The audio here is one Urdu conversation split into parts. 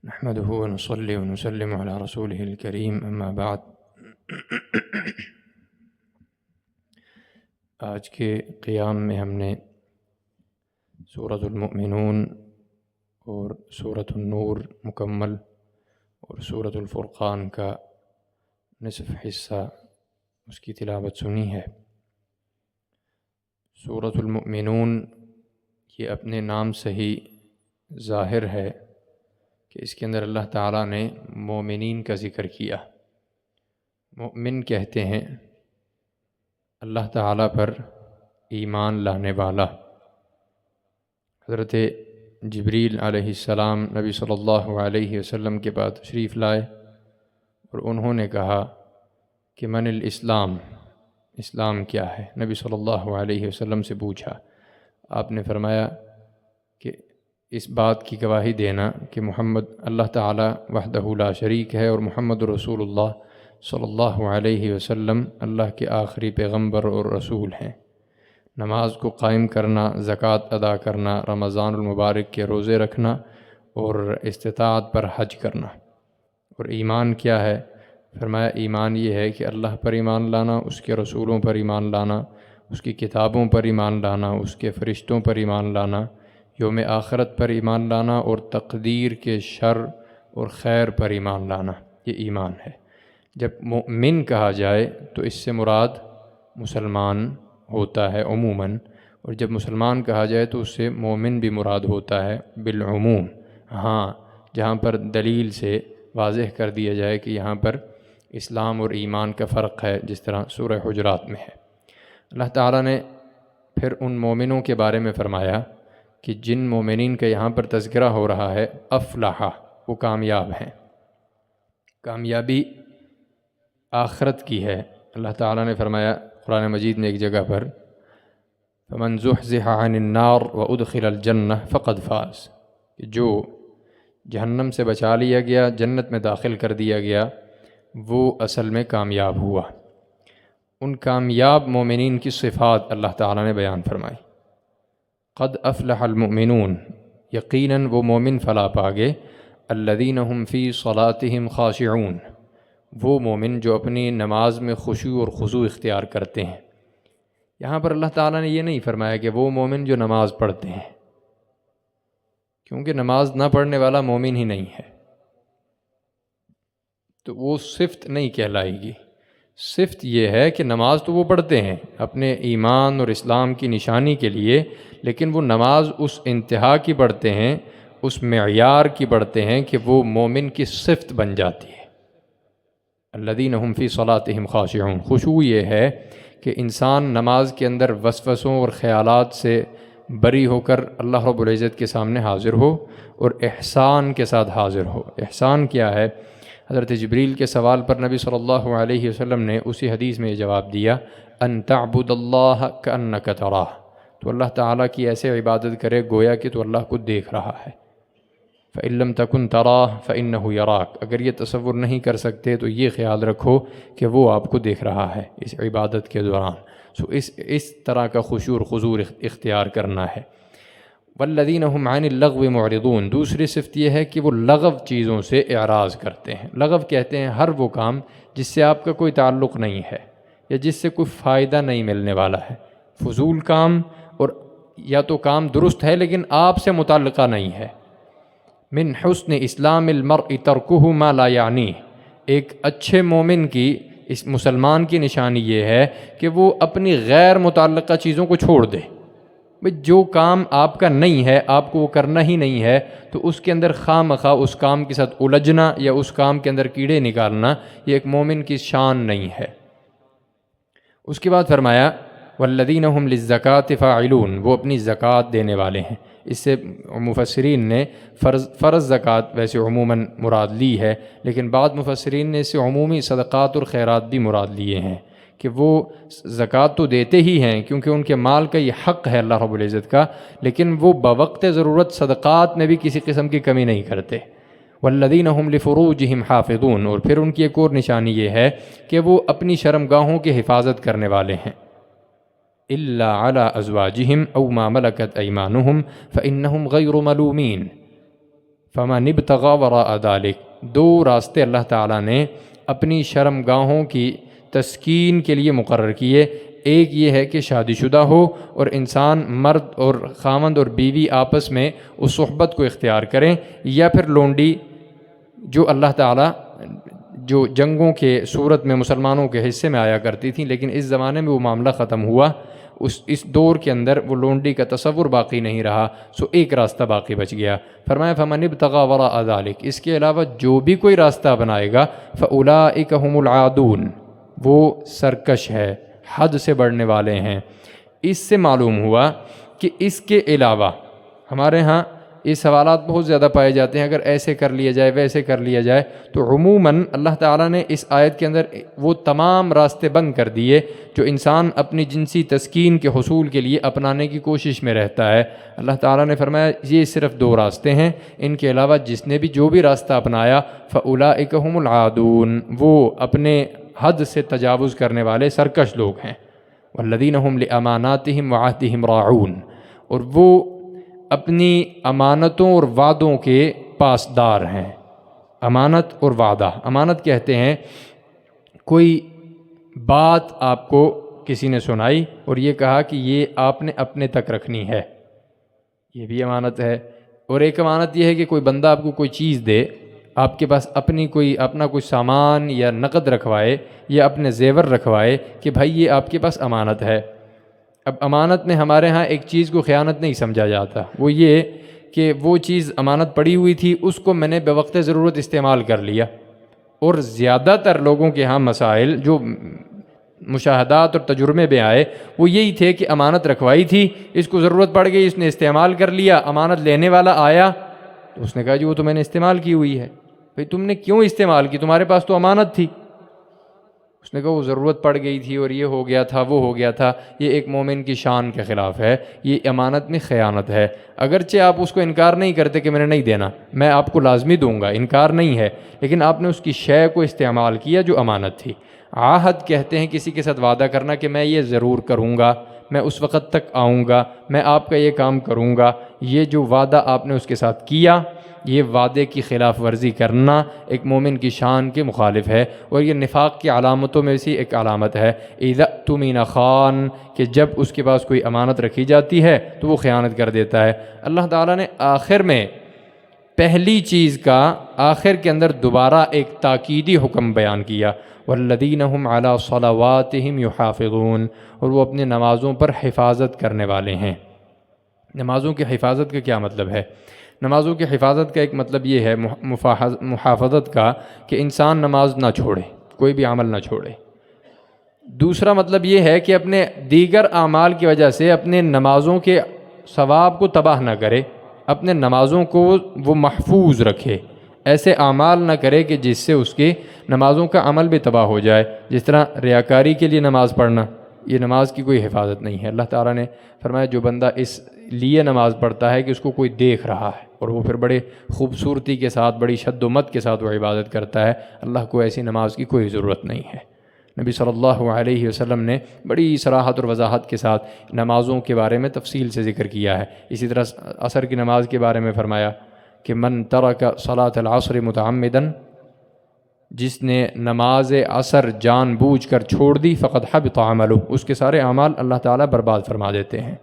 نحمده ونصلي ونسلم على رسوله الكريم اما بعد۔ آج کے قیام میں ہم نے سورۃ المؤمنون اور سورۃ النور مکمل اور سورۃ الفرقان کا نصف حصہ اس کی تلاوت سنی ہے۔ سورۃ المؤمنون یہ اپنے نام سے ہی ظاہر ہے کہ اس کے اندر اللہ تعالیٰ نے مومنین کا ذکر کیا۔ مؤمن کہتے ہیں اللہ تعالیٰ پر ایمان لانے والا۔ حضرت جبریل علیہ السلام نبی صلی اللہ علیہ وسلم کے پاس تشریف لائے اور انہوں نے کہا کہ من الاسلام، اسلام کیا ہے؟ نبی صلی اللہ علیہ وسلم سے پوچھا۔ آپ نے فرمایا کہ اس بات کی گواہی دینا کہ محمد اللہ تعالیٰ وحدہ لا شریک ہے اور محمد رسول اللہ صلی اللہ علیہ وسلم اللہ کے آخری پیغمبر اور رسول ہیں۔ نماز کو قائم کرنا، زکوٰۃ ادا کرنا، رمضان المبارک کے روزے رکھنا اور استطاعت پر حج کرنا۔ اور ایمان کیا ہے؟ فرمایا ایمان یہ ہے کہ اللہ پر ایمان لانا، اس کے رسولوں پر ایمان لانا، اس کی کتابوں پر ایمان لانا، اس کے فرشتوں پر ایمان لانا، یوم آخرت پر ایمان لانا اور تقدیر کے شر اور خیر پر ایمان لانا۔ یہ ایمان ہے۔ جب مؤمن کہا جائے تو اس سے مراد مسلمان ہوتا ہے عموماً، اور جب مسلمان کہا جائے تو اس سے مومن بھی مراد ہوتا ہے بالعموم۔ ہاں، جہاں پر دلیل سے واضح کر دیا جائے کہ یہاں پر اسلام اور ایمان کا فرق ہے، جس طرح سورہ حجرات میں ہے۔ اللہ تعالیٰ نے پھر ان مومنوں کے بارے میں فرمایا کہ جن مومنین کا یہاں پر تذکرہ ہو رہا ہے، افلح، وہ کامیاب ہیں۔ کامیابی آخرت کی ہے۔ اللہ تعالیٰ نے فرمایا قرآن مجید میں ایک جگہ پر فَمَنْ زُحْزِحَ عَنِ النَّارِ وَأُدْخِلَ الْجَنَّةَ فَقَدْ فَازَ، کہ جو جہنم سے بچا لیا گیا، جنت میں داخل کر دیا گیا، وہ اصل میں کامیاب ہوا۔ ان کامیاب مومنین کی صفات اللہ تعالیٰ نے بیان فرمائی۔ قد افلح المؤمنون، یقیناً وہ مومن فلاح پا گئے، الذین هم فی صلاتهم خاشعون، وہ مومن جو اپنی نماز میں خشوع اور خضوع اختیار کرتے ہیں۔ یہاں پر اللہ تعالیٰ نے یہ نہیں فرمایا کہ وہ مومن جو نماز پڑھتے ہیں، کیونکہ نماز نہ پڑھنے والا مومن ہی نہیں ہے، تو وہ صفت نہیں کہلائے گی۔ صفت یہ ہے کہ نماز تو وہ پڑھتے ہیں اپنے ایمان اور اسلام کی نشانی کے لیے، لیکن وہ نماز اس انتہا کی پڑھتے ہیں، اس معیار کی پڑھتے ہیں کہ وہ مومن کی صفت بن جاتی ہے۔ الذین هم فی صلاتهم خاشعون، خشوع یہ ہے کہ انسان نماز کے اندر وسوسوں اور خیالات سے بری ہو کر اللہ رب العزت کے سامنے حاضر ہو اور احسان کے ساتھ حاضر ہو۔ احسان کیا ہے؟ حضرت جبریل کے سوال پر نبی صلی اللہ علیہ وسلم نے اسی حدیث میں یہ جواب دیا، ان تعبد اللہ کأنک تراہ، تو اللہ تعالیٰ کی ایسے عبادت کرے گویا کہ تو اللہ کو دیکھ رہا ہے۔ فإن لم تکن تراہ فإنہ یراک، اگر یہ تصور نہیں کر سکتے تو یہ خیال رکھو کہ وہ آپ کو دیکھ رہا ہے اس عبادت کے دوران۔ اس طرح کا خشوع اور خضوع اختیار کرنا ہے۔ والذین هم عن اللغو معرضون، دوسری صفت یہ ہے کہ وہ لغو چیزوں سے اعراض کرتے ہیں۔ لغو کہتے ہیں ہر وہ کام جس سے آپ کا کوئی تعلق نہیں ہے یا جس سے کوئی فائدہ نہیں ملنے والا ہے، فضول کام، اور یا تو کام درست ہے لیکن آپ سے متعلقہ نہیں ہے۔ من حسن اسلام المرء ترکہ ما لا یعنیہ، ایک اچھے مومن کی، اس مسلمان کی نشانی یہ ہے کہ وہ اپنی غیر متعلقہ چیزوں کو چھوڑ دے۔ جو کام آپ کا نہیں ہے، آپ کو وہ کرنا ہی نہیں ہے، تو اس کے اندر خواہ مخواہ اس کام کے ساتھ الجھنا یا اس کام کے اندر کیڑے نکالنا، یہ ایک مومن کی شان نہیں ہے۔ اس کے بعد فرمایا والذین هم للزکاة فاعلون، وہ اپنی زکوٰۃ دینے والے ہیں۔ اس سے مفسرین نے فرض زکوٰۃ ویسے عموماً مراد لی ہے، لیکن بعض مفسرین نے اس سے عمومی صدقات اور خیرات بھی مراد لیے ہیں کہ وہ زکوٰۃ تو دیتے ہی ہیں کیونکہ ان کے مال کا یہ حق ہے اللہ رب العزت کا، لیکن وہ بوقت ضرورت صدقات میں بھی کسی قسم کی کمی نہیں کرتے۔ والذین هم لفروجهم حافظون، اور پھر ان کی ایک اور نشانی یہ ہے کہ وہ اپنی شرمگاہوں کی حفاظت کرنے والے ہیں۔ الا علی ازواجہم او ما ملکت ایمانہم فانہم غیر ملومین، فمن ابتغى وراء ذلك، دو راستے اللہ تعالیٰ نے اپنی شرمگاہوں کی تسکین کے لیے مقرر کیے۔ ایک یہ ہے کہ شادی شدہ ہو اور انسان مرد اور خاوند اور بیوی آپس میں اس صحبت کو اختیار کریں، یا پھر لونڈی جو اللہ تعالیٰ جو جنگوں کے صورت میں مسلمانوں کے حصے میں آیا کرتی تھیں، لیکن اس زمانے میں وہ معاملہ ختم ہوا، اس دور کے اندر وہ لونڈی کا تصور باقی نہیں رہا، سو ایک راستہ باقی بچ گیا۔ فرمایا فمن ابتغى وراء ذلك، اس کے علاوہ جو بھی کوئی راستہ اپنائے گا فاولئک هم العادون، وہ سرکش ہے، حد سے بڑھنے والے ہیں۔ اس سے معلوم ہوا کہ اس کے علاوہ ہمارے ہاں یہ سوالات بہت زیادہ پائے جاتے ہیں، اگر ایسے کر لیا جائے ویسے کر لیا جائے، تو عموماً اللہ تعالیٰ نے اس آیت کے اندر وہ تمام راستے بند کر دیے جو انسان اپنی جنسی تسکین کے حصول کے لیے اپنانے کی کوشش میں رہتا ہے۔ اللہ تعالیٰ نے فرمایا یہ صرف دو راستے ہیں، ان کے علاوہ جس نے بھی جو بھی راستہ اپنایا فاولئک هم العادون، وہ اپنے حد سے تجاوز کرنے والے سرکش لوگ ہیں۔ والذین هم لاماناتهم وعہدهم راعون، اور وہ اپنی امانتوں اور وعدوں کے پاسدار ہیں۔ امانت اور وعدہ، امانت کہتے ہیں کوئی بات آپ کو کسی نے سنائی اور یہ کہا کہ یہ آپ نے اپنے تک رکھنی ہے، یہ بھی امانت ہے۔ اور ایک امانت یہ ہے کہ کوئی بندہ آپ کو کوئی چیز دے، آپ کے پاس اپنا کوئی سامان یا نقد رکھوائے یا اپنے زیور رکھوائے کہ بھائی یہ آپ کے پاس امانت ہے۔ اب امانت میں ہمارے ہاں ایک چیز کو خیانت نہیں سمجھا جاتا، وہ یہ کہ وہ چیز امانت پڑی ہوئی تھی، اس کو میں نے بوقت ضرورت استعمال کر لیا۔ اور زیادہ تر لوگوں کے ہاں مسائل جو مشاہدات اور تجربے میں آئے وہ یہی تھے کہ امانت رکھوائی تھی، اس کو ضرورت پڑ گئی، اس نے استعمال کر لیا، امانت لینے والا آیا تو اس نے کہا جی وہ تو میں نے استعمال کی ہوئی ہے۔ بھئی تم نے کیوں استعمال کی؟ تمہارے پاس تو امانت تھی۔ اس نے کہا وہ ضرورت پڑ گئی تھی اور یہ ہو گیا تھا وہ ہو گیا تھا۔ یہ ایک مومن کی شان کے خلاف ہے، یہ امانت میں خیانت ہے۔ اگرچہ آپ اس کو انکار نہیں کرتے کہ میں نے نہیں دینا، میں آپ کو لازمی دوں گا، انکار نہیں ہے، لیکن آپ نے اس کی شے کو استعمال کیا جو امانت تھی۔ عہد کہتے ہیں کسی کے ساتھ وعدہ کرنا کہ میں یہ ضرور کروں گا، میں اس وقت تک آؤں گا، میں آپ کا یہ کام کروں گا۔ یہ جو وعدہ آپ نے اس کے ساتھ کیا، یہ وعدے کی خلاف ورزی کرنا ایک مومن کی شان کے مخالف ہے، اور یہ نفاق کی علامتوں میں سے ایک علامت ہے۔ اذا اؤتمن خان، کہ جب اس کے پاس کوئی امانت رکھی جاتی ہے تو وہ خیانت کر دیتا ہے۔ اللہ تعالیٰ نے آخر میں پہلی چیز کا آخر کے اندر دوبارہ ایک تاکیدی حکم بیان کیا، والذین هم علی صلواتہم یحافظون، اور وہ اپنے نمازوں پر حفاظت کرنے والے ہیں۔ نمازوں کی حفاظت کا کیا مطلب ہے؟ نمازوں کی حفاظت کا ایک مطلب یہ ہے محافظت کا کہ انسان نماز نہ چھوڑے، کوئی بھی عمل نہ چھوڑے۔ دوسرا مطلب یہ ہے کہ اپنے دیگر اعمال کی وجہ سے اپنے نمازوں کے ثواب کو تباہ نہ کرے، اپنے نمازوں کو وہ محفوظ رکھے، ایسے اعمال نہ کرے کہ جس سے اس کے نمازوں کا عمل بھی تباہ ہو جائے، جس طرح ریاکاری کے لیے نماز پڑھنا، یہ نماز کی کوئی حفاظت نہیں ہے۔ اللہ تعالیٰ نے فرمایا جو بندہ اس لیے نماز پڑھتا ہے کہ اس کو کوئی دیکھ رہا ہے اور وہ پھر بڑے خوبصورتی کے ساتھ، بڑی شد و مت کے ساتھ وہ عبادت کرتا ہے، اللہ کو ایسی نماز کی کوئی ضرورت نہیں ہے۔ نبی صلی اللہ علیہ وسلم نے بڑی صراحت اور وضاحت کے ساتھ نمازوں کے بارے میں تفصیل سے ذکر کیا ہے۔ اسی طرح عصر کی نماز کے بارے میں فرمایا کہ من ترک صلاۃ العصر متعمداً، جس نے نماز عصر جان بوجھ کر چھوڑ دی، فقد حبط عملہ، اس کے سارے اعمال اللہ تعالیٰ برباد فرما دیتے ہیں۔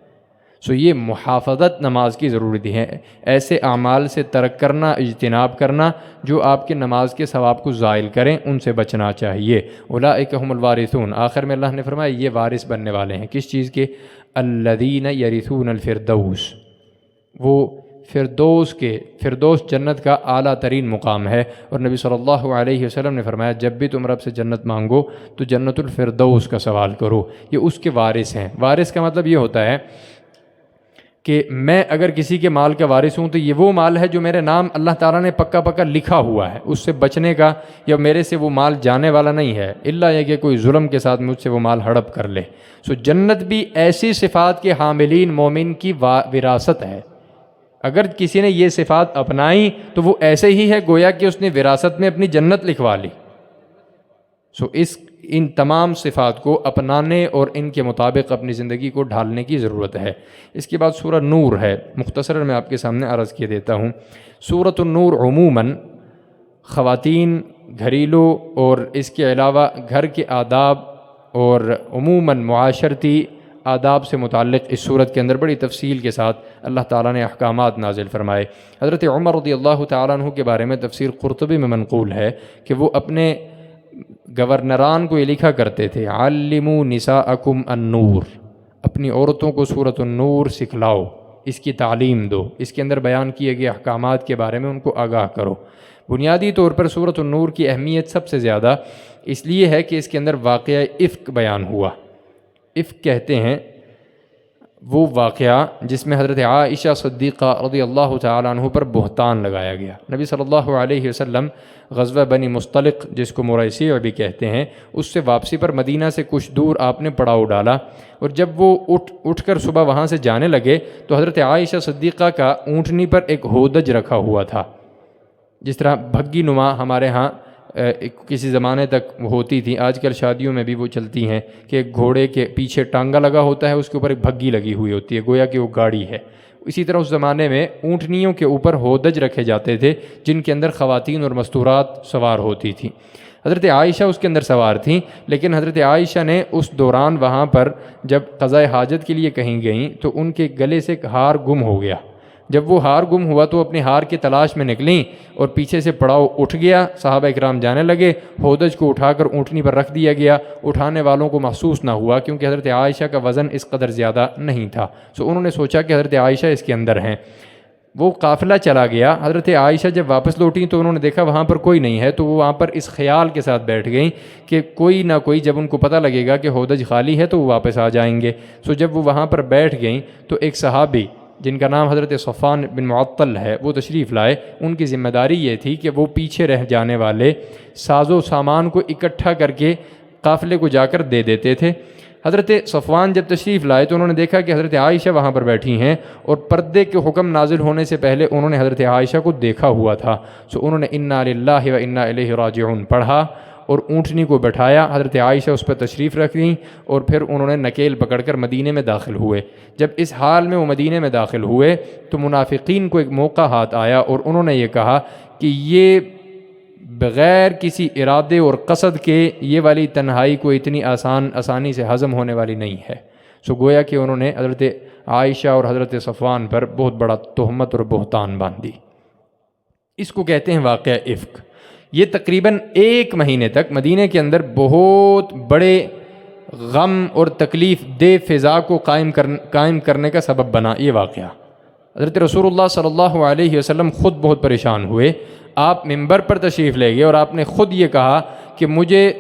سو یہ محافظت نماز کی ضروری ہے، ایسے اعمال سے ترک کرنا، اجتناب کرنا جو آپ کے نماز کے ثواب کو زائل کریں، ان سے بچنا چاہیے۔ اولئک هم الوارثون، آخر میں اللہ نے فرمایا یہ وارث بننے والے ہیں، کس چیز کے؟ الذین یرثون الفردوس، وہ فردوس جنت کا اعلیٰ ترین مقام ہے، اور نبی صلی اللہ علیہ وسلم نے فرمایا جب بھی تم رب سے جنت مانگو تو جنت الفردوس کا سوال کرو، یہ اس کے وارث ہیں۔ وارث کا مطلب یہ ہوتا ہے کہ میں اگر کسی کے مال کا وارث ہوں تو یہ وہ مال ہے جو میرے نام اللہ تعالیٰ نے پکا پکا لکھا ہوا ہے، اس سے بچنے کا یا میرے سے وہ مال جانے والا نہیں ہے، الا یہ کہ کوئی ظلم کے ساتھ مجھ سے وہ مال ہڑپ کر لے۔ سو جنت بھی ایسی صفات کے حاملین مومن کی وراثت ہے، اگر کسی نے یہ صفات اپنائی تو وہ ایسے ہی ہے گویا کہ اس نے وراثت میں اپنی جنت لکھوا لی۔ سو اس ان تمام صفات کو اپنانے اور ان کے مطابق اپنی زندگی کو ڈھالنے کی ضرورت ہے۔ اس کے بعد سورہ نور ہے، مختصراً میں آپ کے سامنے عرض کیے دیتا ہوں۔ سورۃ النور عموماً خواتین، گھریلو اور اس کے علاوہ گھر کے آداب اور عموماً معاشرتی آداب سے متعلق اس صورت کے اندر بڑی تفصیل کے ساتھ اللہ تعالیٰ نے احکامات نازل فرمائے۔ حضرت عمر رضی اللہ تعالیٰ عنہ کے بارے میں تفسیر قرطبی میں منقول ہے کہ وہ اپنے گورنران کو یہ لکھا کرتے تھے، علموا نساءکم النور، اپنی عورتوں کو سورۃ النور سکھلاؤ، اس کی تعلیم دو، اس کے اندر بیان کیے گئے احکامات کے بارے میں ان کو آگاہ کرو۔ بنیادی طور پر سورۃ النور کی اہمیت سب سے زیادہ اس لیے ہے کہ اس کے اندر واقعہ افک بیان ہوا۔ افک کہتے ہیں وہ واقعہ جس میں حضرت عائشہ صدیقہ رضی اللہ تعالیٰ عنہ پر بہتان لگایا گیا۔ نبی صلی اللہ علیہ وسلم غزوہ بنی مصطلق، جس کو مرائسیع بھی کہتے ہیں، اس سے واپسی پر مدینہ سے کچھ دور آپ نے پڑاؤ ڈالا، اور جب وہ اٹھ کر صبح وہاں سے جانے لگے تو حضرت عائشہ صدیقہ کا اونٹنی پر ایک ہودج رکھا ہوا تھا، جس طرح بھگی نما ہمارے ہاں کسی زمانے تک ہوتی تھی، آج کل شادیوں میں بھی وہ چلتی ہیں کہ ایک گھوڑے کے پیچھے ٹانگا لگا ہوتا ہے، اس کے اوپر ایک بھگی لگی ہوئی ہوتی ہے، گویا کہ وہ گاڑی ہے۔ اسی طرح اس زمانے میں اونٹنیوں کے اوپر ہودج رکھے جاتے تھے جن کے اندر خواتین اور مستورات سوار ہوتی تھیں۔ حضرت عائشہ اس کے اندر سوار تھیں، لیکن حضرت عائشہ نے اس دوران وہاں پر جب قضاء حاجت کے لیے کہیں گئیں تو ان کے گلے سے ایک ہار گم ہو گیا۔ جب وہ ہار گم ہوا تو اپنے ہار کی تلاش میں نکلیں اور پیچھے سے پڑاؤ اٹھ گیا، صحابہ اکرام جانے لگے، ہودج کو اٹھا کر اونٹنی پر رکھ دیا گیا، اٹھانے والوں کو محسوس نہ ہوا کیونکہ حضرت عائشہ کا وزن اس قدر زیادہ نہیں تھا، انہوں نے سوچا کہ حضرت عائشہ اس کے اندر ہیں۔ وہ قافلہ چلا گیا، حضرت عائشہ جب واپس لوٹیں تو انہوں نے دیکھا وہاں پر کوئی نہیں ہے، تو وہ وہاں پر اس خیال کے ساتھ بیٹھ گئیں کہ کوئی نہ کوئی جب ان کو پتہ لگے گا کہ ہودج خالی ہے تو وہ واپس آ جائیں گے۔ جب وہ وہاں پر بیٹھ گئیں تو ایک صحابی جن کا نام حضرت صفوان بن معطل ہے وہ تشریف لائے۔ ان کی ذمہ داری یہ تھی کہ وہ پیچھے رہ جانے والے ساز و سامان کو اکٹھا کر کے قافلے کو جا کر دے دیتے تھے۔ حضرت صفوان جب تشریف لائے تو انہوں نے دیکھا کہ حضرت عائشہ وہاں پر بیٹھی ہیں، اور پردے کے حکم نازل ہونے سے پہلے انہوں نے حضرت عائشہ کو دیکھا ہوا تھا، انہوں نے انا للہ و انا الیہ راجعون پڑھا اور اونٹنی کو بٹھایا، حضرت عائشہ اس پر تشریف رکھ دیں، اور پھر انہوں نے نکیل پکڑ کر مدینے میں داخل ہوئے۔ جب اس حال میں وہ مدینے میں داخل ہوئے تو منافقین کو ایک موقع ہاتھ آیا اور انہوں نے یہ کہا کہ یہ بغیر کسی ارادے اور قصد کے یہ والی تنہائی کو اتنی آسانی سے ہضم ہونے والی نہیں ہے۔ گویا کہ انہوں نے حضرت عائشہ اور حضرت صفوان پر بہت بڑا تہمت اور بہتان باندھی۔ اس کو کہتے ہیں واقعہ افک۔ یہ تقریباً 1 مہینے تک مدینہ کے اندر بہت بڑے غم اور تکلیف دہ فضا کو قائم کرنے کا سبب بنا یہ واقعہ۔ حضرت رسول اللہ صلی اللہ علیہ وسلم خود بہت پریشان ہوئے، آپ منبر پر تشریف لے گئے اور آپ نے خود یہ کہا کہ مجھے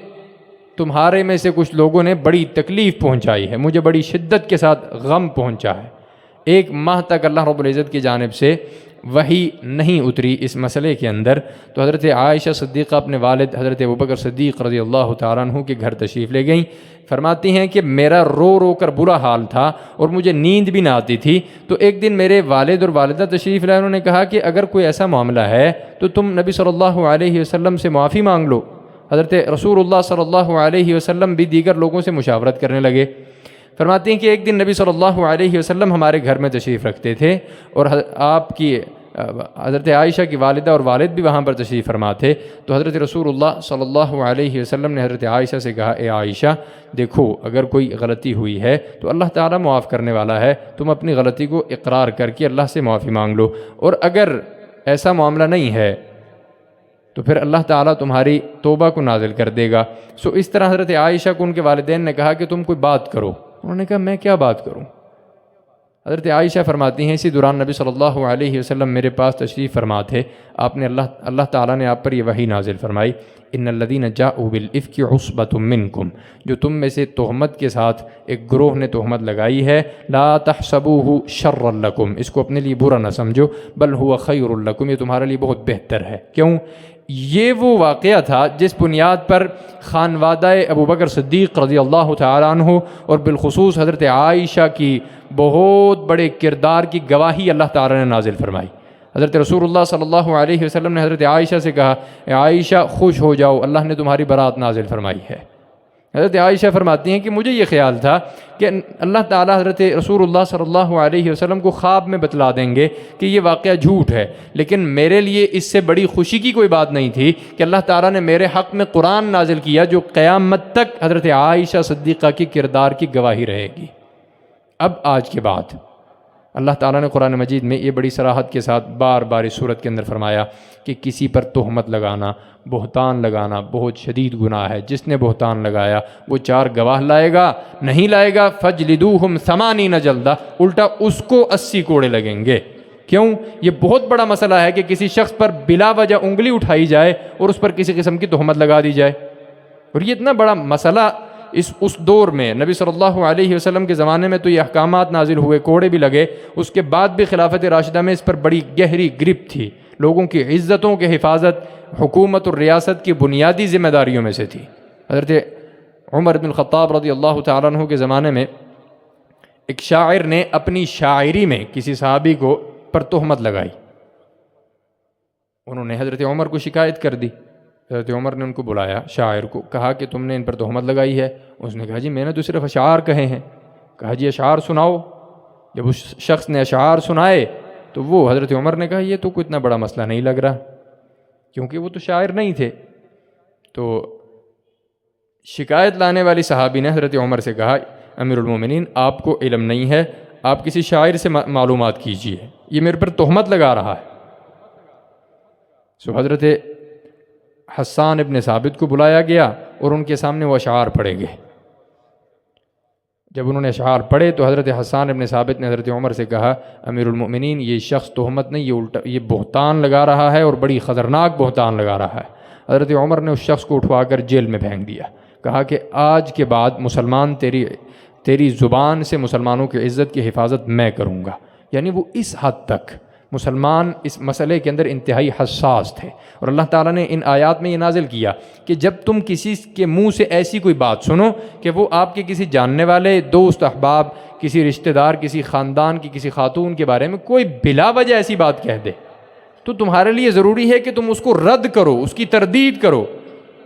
تمہارے میں سے کچھ لوگوں نے بڑی تکلیف پہنچائی ہے، مجھے بڑی شدت کے ساتھ غم پہنچا ہے۔ 1 ماہ تک اللہ رب العزت کی جانب سے وحی نہیں اتری اس مسئلے کے اندر، تو حضرت عائشہ صدیقہ اپنے والد حضرت ابوبکر صدیق رضی اللہ تعالیٰ عنہ کے گھر تشریف لے گئیں۔ فرماتی ہیں کہ میرا رو رو کر برا حال تھا اور مجھے نیند بھی نہ آتی تھی، تو ایک دن میرے والد اور والدہ تشریف لائے، انہوں نے کہا کہ اگر کوئی ایسا معاملہ ہے تو تم نبی صلی اللہ علیہ وسلم سے معافی مانگ لو۔ حضرت رسول اللہ صلی اللہ علیہ وسلم بھی دیگر لوگوں سے مشاورت کرنے لگے۔ فرماتے ہیں کہ ایک دن نبی صلی اللہ علیہ وسلم ہمارے گھر میں تشریف رکھتے تھے اور آپ کی حضرت عائشہ کی والدہ اور والد بھی وہاں پر تشریف فرما تھے، تو حضرت رسول اللہ صلی اللہ علیہ وسلم نے حضرت عائشہ سے کہا، اے عائشہ دیکھو اگر کوئی غلطی ہوئی ہے تو اللہ تعالیٰ معاف کرنے والا ہے، تم اپنی غلطی کو اقرار کر کے اللہ سے معافی مانگ لو، اور اگر ایسا معاملہ نہیں ہے تو پھر اللہ تعالیٰ تمہاری توبہ کو نازل کر دے گا۔ اس طرح حضرت عائشہ کو ان کے والدین نے کہا کہ تم کوئی بات کرو۔ انہوں نے کہا میں کیا بات کروں؟ حضرت عائشہ فرماتی ہیں اسی دوران نبی صلی اللہ علیہ وسلم میرے پاس تشریف فرما تھے، آپ نے اللہ تعالیٰ نے آپ پر یہ وحی نازل فرمائی، ان الذین جاؤوا بالافک عصبۃ منکم، جو تم میں سے تہمت کے ساتھ ایک گروہ نے تہمت لگائی ہے، لا تحسبوہ شرا لکم، اس کو اپنے لیے برا نہ سمجھو، بل هو خیر لکم، یہ تمہارے لیے بہت بہتر ہے۔ کیوں؟ یہ وہ واقعہ تھا جس بنیاد پر خانوادہ ابوبکر صدیق رضی اللہ تعالیٰ عنہ اور بالخصوص حضرت عائشہ کی بہت بڑے کردار کی گواہی اللہ تعالیٰ نے نازل فرمائی۔ حضرت رسول اللہ صلی اللہ علیہ وسلم نے حضرت عائشہ سے کہا، اے عائشہ خوش ہو جاؤ، اللہ نے تمہاری برات نازل فرمائی ہے۔ حضرت عائشہ فرماتی ہیں کہ مجھے یہ خیال تھا کہ اللہ تعالیٰ حضرت رسول اللہ صلی اللہ علیہ وسلم کو خواب میں بتلا دیں گے کہ یہ واقعہ جھوٹ ہے، لیکن میرے لیے اس سے بڑی خوشی کی کوئی بات نہیں تھی کہ اللہ تعالیٰ نے میرے حق میں قرآن نازل کیا جو قیامت تک حضرت عائشہ صدیقہ کی کردار کی گواہی رہے گی۔ اب آج کے بعد اللہ تعالیٰ نے قرآن مجید میں یہ بڑی صراحت کے ساتھ بار بار اس صورت کے اندر فرمایا کہ کسی پر تہمت لگانا، بہتان لگانا بہت شدید گناہ ہے۔ جس نے بہتان لگایا وہ 4 گواہ لائے گا، نہیں لائے گا فَجْلِدُوهُمْ 80 جلدہ، الٹا اس کو 80 کوڑے لگیں گے۔ کیوں؟ یہ بہت بڑا مسئلہ ہے کہ کسی شخص پر بلا وجہ انگلی اٹھائی جائے اور اس پر کسی قسم کی تہمت لگا دی جائے، اور یہ اتنا بڑا مسئلہ اس دور میں نبی صلی اللہ علیہ وسلم کے زمانے میں تو یہ احکامات نازل ہوئے، کوڑے بھی لگے، اس کے بعد بھی خلافت راشدہ میں اس پر بڑی گہری گرفت تھی، لوگوں کی عزتوں کے حفاظت حکومت اور ریاست کی بنیادی ذمہ داریوں میں سے تھی۔ حضرت عمر بن الخطاب رضی اللہ تعالیٰ عنہ کے زمانے میں ایک شاعر نے اپنی شاعری میں کسی صحابی کو پر تہمت لگائی، انہوں نے حضرت عمر کو شکایت کر دی۔ حضرت عمر نے ان کو بلایا، شاعر کو، کہا کہ تم نے ان پر تہمت لگائی ہے۔ اس نے کہا جی میں نے تو صرف اشعار کہے ہیں۔ کہا جی اشعار سناؤ۔ جب اس شخص نے اشعار سنائے تو وہ حضرت عمر نے کہا یہ تو کوئی اتنا بڑا مسئلہ نہیں لگ رہا، کیونکہ وہ تو شاعر نہیں تھے۔ تو شکایت لانے والی صحابی نے حضرت عمر سے کہا امیر المومنین آپ کو علم نہیں ہے، آپ کسی شاعر سے معلومات کیجئے، یہ میرے پر تہمت لگا رہا ہے۔ سو حضرت حسان ابن ثابت کو بلایا گیا اور ان کے سامنے وہ اشعار پڑھے گئے۔ جب انہوں نے اشعار پڑھے تو حضرت حسان ابن ثابت نے حضرت عمر سے کہا امیر المؤمنین یہ شخص تہمت نہیں، یہ الٹا یہ بہتان لگا رہا ہے اور بڑی خطرناک بہتان لگا رہا ہے۔ حضرت عمر نے اس شخص کو اٹھوا کر جیل میں پھینک دیا، کہا کہ آج کے بعد مسلمان تیری زبان سے مسلمانوں کی عزت کی حفاظت میں کروں گا۔ یعنی وہ اس حد تک مسلمان اس مسئلے کے اندر انتہائی حساس تھے، اور اللہ تعالیٰ نے ان آیات میں یہ نازل کیا کہ جب تم کسی کے منہ سے ایسی کوئی بات سنو کہ وہ آپ کے کسی جاننے والے دوست احباب، کسی رشتہ دار، کسی خاندان کی کسی خاتون کے بارے میں کوئی بلا وجہ ایسی بات کہہ دے، تو تمہارے لیے ضروری ہے کہ تم اس کو رد کرو، اس کی تردید کرو،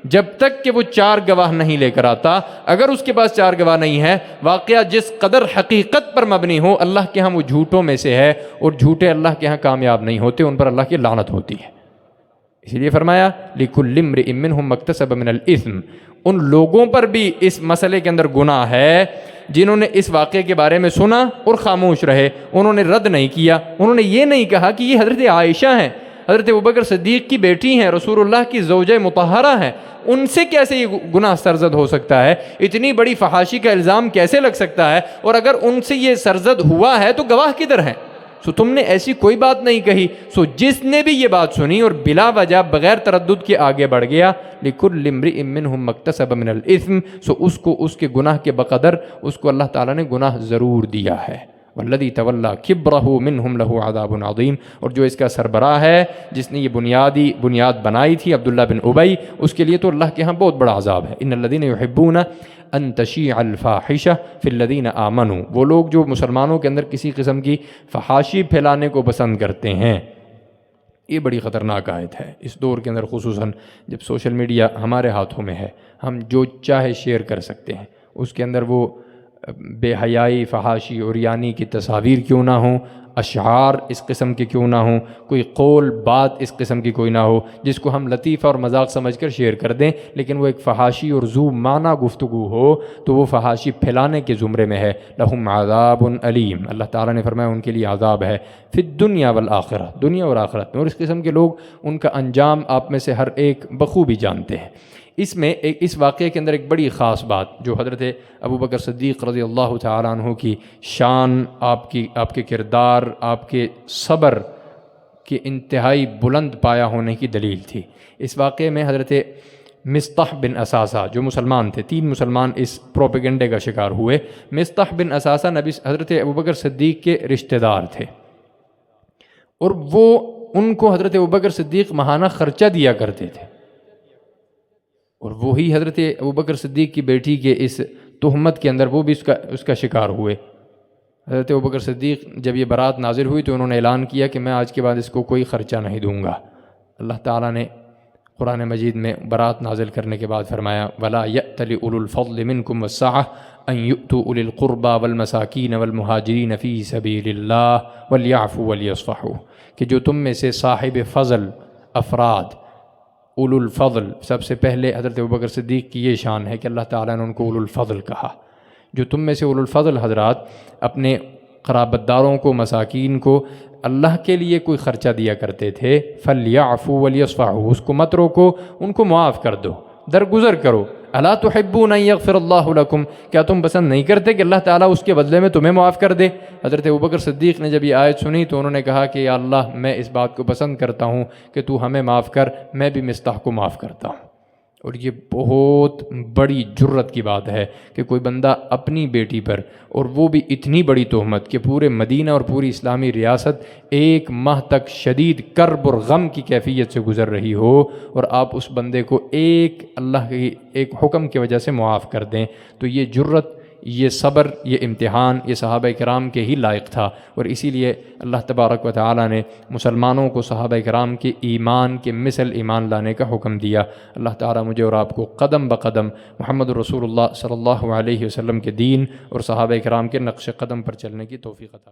جب تک کہ وہ 4 گواہ نہیں لے کر آتا۔ اگر اس کے پاس 4 گواہ نہیں ہے، واقعہ جس قدر حقیقت پر مبنی ہو، اللہ کے ہاں وہ جھوٹوں میں سے ہے، اور جھوٹے اللہ کے ہاں کامیاب نہیں ہوتے، ان پر اللہ کی لعنت ہوتی ہے۔ اسی لیے فرمایا لِكُلِّ امْرِئٍ مِّنْهُمْ مَا اكْتَسَبَ مِنَ الْإِثْمِ، ان لوگوں پر بھی اس مسئلے کے اندر گناہ ہے جنہوں نے اس واقعے کے بارے میں سنا اور خاموش رہے، انہوں نے رد نہیں کیا، انہوں نے یہ نہیں کہا کہ یہ حضرت عائشہ ہیں، حضرت ابوبکر صدیق کی بیٹی ہیں، رسول اللہ کی زوجہ مطہرہ ہیں، ان سے کیسے یہ گناہ سرزد ہو سکتا ہے، اتنی بڑی فحاشی کا الزام کیسے لگ سکتا ہے، اور اگر ان سے یہ سرزد ہوا ہے تو گواہ کدھر ہیں؟ سو تم نے ایسی کوئی بات نہیں کہی۔ سو جس نے بھی یہ بات سنی اور بلا وجہ بغیر تردد کے آگے بڑھ گیا، لِكُلِّ امْرِئٍ مِّنْهُمْ مَا اكْتَسَبَ مِنَ الْإِثْمِ، سو اس کو اس کے گناہ کے بقدر اس کو اللہ تعالیٰ نے گناہ ضرور دیا ہے۔ وَالَّذِي تَوَلَّى كِبْرَهُ مِنْهُمْ لَهُ عَذَابٌ عَظِيمٌ، اور جو اس کا سربراہ ہے، جس نے یہ بنیاد بنائی تھی، عبداللہ بن ابی، اس کے لیے تو اللہ کے ہاں بہت بڑا عذاب ہے۔ إِنَّ الَّذِينَ يُحِبُّونَ أَن تَشِيعَ الْفَاحِشَةُ فِي الَّذِينَ آمَنُوا، وہ لوگ جو مسلمانوں کے اندر کسی قسم کی فحاشی پھیلانے کو پسند کرتے ہیں۔ یہ بڑی خطرناک آیت ہے اس دور کے اندر، خصوصاً جب سوشل میڈیا ہمارے ہاتھوں میں ہے، ہم جو چاہے شیئر کر سکتے ہیں، اس کے اندر وہ بے حیائی، فحاشی اور یعنی کی تصاویر کیوں نہ ہوں، اشعار اس قسم کے کیوں نہ ہوں، کوئی قول بات اس قسم کی کوئی نہ ہو جس کو ہم لطیفہ اور مذاق سمجھ کر شیئر کر دیں، لیکن وہ ایک فحاشی اور ذو معنی گفتگو ہو تو وہ فحاشی پھیلانے کے زمرے میں ہے۔ لہم عذاب علیم، اللہ تعالیٰ نے فرمایا ان کے لیے عذاب ہے فی الدنیا والآخرہ، دنیا اور آخرت میں، اور اس قسم کے لوگ ان کا انجام آپ میں سے ہر ایک بخوبی جانتے ہیں۔ اس میں اس واقعے کے اندر ایک بڑی خاص بات جو حضرت ابوبکر صدیق رضی اللہ تعالیٰ عنہ کی شان، آپ کے کردار، آپ کے صبر کے انتہائی بلند پایا ہونے کی دلیل تھی۔ اس واقعے میں حضرت مصطح بن اساسہ جو مسلمان تھے، 3 مسلمان اس پروپیگنڈے کا شکار ہوئے۔ مصطح بن اساسہ حضرت ابوبکر صدیق کے رشتہ دار تھے، اور وہ ان کو حضرت ابوبکر صدیق ماہانہ خرچہ دیا کرتے تھے، اور وہی حضرت ابوبکر صدیق کی بیٹی کے اس تہمت کے اندر وہ بھی اس کا شکار ہوئے۔ حضرت ابوبکر صدیق جب یہ برات نازل ہوئی تو انہوں نے اعلان کیا کہ میں آج کے بعد اس کو کوئی خرچہ نہیں دوں گا۔ اللہ تعالیٰ نے قرآن مجید میں برات نازل کرنے کے بعد فرمایا وَلَا يَأْتَلِ أُولُو الْفَضْلِ مِنْكُمْ وَالسَّعَةِ أَنْ يُؤْتُوا أُولِي الْقُرْبَى وَالْمَسَاكِينَ وَالْمُهَاجِرِينَ فِي سَبِيلِ اللَّهِ وَلْيَعْفُوا وَلْيَصْفَحُوا، کہ جو تم میں سے صاحب فضل افراد، اولو الفضل، سب سے پہلے حضرت ابوبکر صدیق کی یہ شان ہے کہ اللہ تعالیٰ نے ان کو اولو الفضل کہا، جو تم میں سے اولو الفضل حضرات اپنے قرابت داروں کو، مساکین کو اللہ کے لیے کوئی خرچہ دیا کرتے تھے، فَلْيَعْفُوا وَلْيَصْفَحُوا، اس کو مت روکو، ان کو معاف کر دو، درگزر کرو۔ اَلَا تُحِبُّونَ أَن يَغْفِرَ اللَّهُ لَكُمْ، کیا تم پسند نہیں کرتے کہ اللہ تعالیٰ اس کے بدلے میں تمہیں معاف کر دے؟ حضرت ابوبکر صدیق نے جب یہ آیت سنی تو انہوں نے کہا کہ یا اللہ میں اس بات کو پسند کرتا ہوں کہ تو ہمیں معاف کر، میں بھی مصطح کو معاف کرتا ہوں۔ اور یہ بہت بڑی جرت کی بات ہے کہ کوئی بندہ اپنی بیٹی پر، اور وہ بھی اتنی بڑی تہمت کہ پورے مدینہ اور پوری اسلامی ریاست 1 ماہ تک شدید کرب اور غم کی کیفیت سے گزر رہی ہو، اور آپ اس بندے کو اللہ کی ایک حکم کی وجہ سے معاف کر دیں، تو یہ جرت، یہ صبر، یہ امتحان، یہ صحابہ کرام کے ہی لائق تھا۔ اور اسی لیے اللہ تبارک و تعالی نے مسلمانوں کو صحابہ کرام کے ایمان کے مثل ایمان لانے کا حکم دیا۔ اللہ تعالیٰ مجھے اور آپ کو قدم بقدم محمد رسول اللہ صلی اللہ علیہ وسلم کے دین اور صحابہ کرام کے نقش قدم پر چلنے کی توفیق عطا۔